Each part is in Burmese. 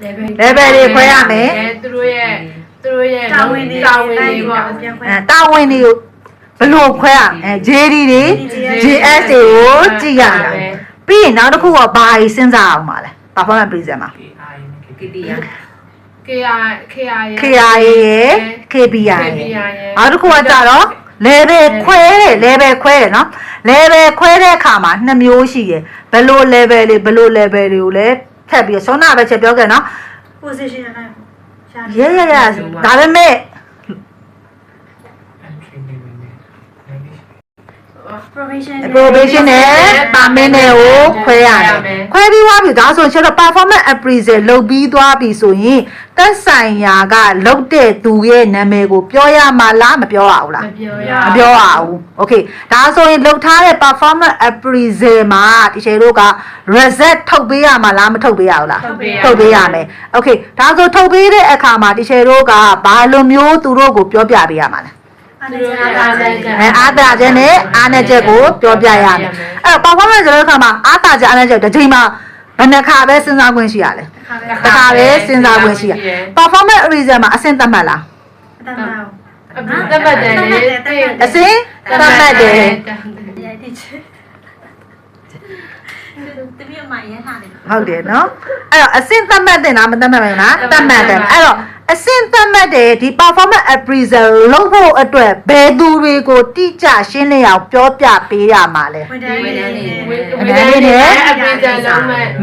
level တွေခွဲရမယ် သူတို့ရဲ့တာဝန်တွေပေါ့တာဝန်တွေကိုဘယ်လိုခွဲရမလဲ JD တွေ GS တွေကိုကြည့်ရတာပြီးရင်နောက်တစ်ခုကဘာကြီးစဉ်းစားအောင်ပါလဲ performance prison မှာ KIA ရဲ့ KPI ရဲ့နောက်တစ်ခုကကြတော့ level ခွဲတယ်နော် level ခွဲတဲ့အခါမှာ2မျိုးရှိရယ်ဘယ်လို level တွေဘယ်လို level တွေကိုလည်းဖက်ပြီးဆောနာပဲချက်ပြောခဲ့နော် position ရဒါပေမဲ့ probation နဲ့ permanent ကိုခွဲရတယ်ခွဲပြီးသွားပြီဒါဆိုရင်တော့ performance appraisal လုပ်ပြီးသွားပြီဆိုရင်သက်ဆိုင်ရာကလုပ်တဲ့သူရဲ့နာမည်ကိုပြောရမှာလားမပြောရဘူးလားမပြောရဘူး okay ဒါဆိုရင်လုပ်ထားတဲ့ performance appraisal မှာဒီချိန်တို့က result ထုတ်ပေးရမှာလားမထုတ်ပေးရဘူးလားထုတ်ပေးရမယ် okay ဒါဆိုထုတ်ပေးတဲ့အခါမှာဒီချိန်တို့ကဘာလိုမျိုးသူတို့ကိုပြောပြပေးရမှာလဲအားသာချက်နဲ့အားနည်းချက်ကိုပြောပြရမယ်အဲ့တော့ performance ဆိုတဲ့အခါမှာအားသာချက်အားနည်းချက်တစ်ချိန်မှာဘယ်နှခါပဲစဉ်းစားခွင့်ရှိရလဲတစ်ခါပဲစဉ်းစားခွင့်ရှိရ performance appraisal မှာအဆင့်သတ်မှတ်လားသတ်မှတ်တယ်အဆင့်သတ်မှတ်တယ်ဟုတ်တယ်နော်အဲ့တော့အဆင့်သတ်မှတ်တယ်လားမသတ်မှတ်ဘူးလားသတ်မှတ်တယ်အဲ့တော့အဆင့်သတ်မှတ်တယ်ဒီ performance appraisal လုပ်ဖို့အတွက်ဘယ်သူတွေကိုတိကျရှင်းလင်းအောင်ပြောပြပေးရမှာလဲ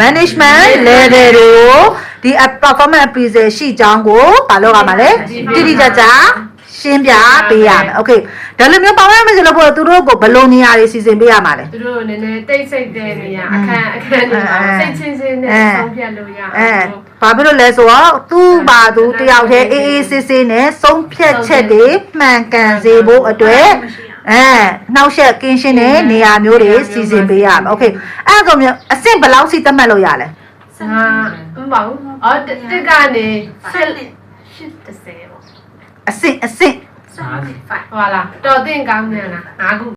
management level တွေကိုဒီ performance appraisal ရှိကြောင်းကိုမလုပ်ရမှာလဲတိတိကျကျရှင်းပြပေးရမယ် okay ဒါလိုမျိုး performance appraisal လုပ်ဖို့သူတို့ကိုဘယ်လိုနေရာတွေစီစဉ်ပေးရမှာလဲသူတို့နည်းနည်းတိတ်ဆိတ်တဲ့နေရာအခန်းတွေစိတ်ချင်းချင်းနဲ့ဆုံးဖြတ်လို့ရအောင်ဘာဖြစ်လို့လဲဆိုတော့သူ့ဘာသူတယောက်တည်းအေးအေးဆေးဆေးနဲ့ဆုံးဖြတ်ချက်တွေမှန်ကန်စေဖို့အတွက်နှောက်ယှက်ကင်းရှင်းတဲ့နေရာမျိုးတွေစီစဉ်ပေးရမယ် okay အဲ့ဒါမျိုးအဆင့်ဘယ်လောက်စီသတ်မှတ်လို့ရလဲမပေါ့တက်ကနေ80ပေါ့အဆင့်ဟုတ်လားတော်တင်ကောင်းတယ်လား9ခု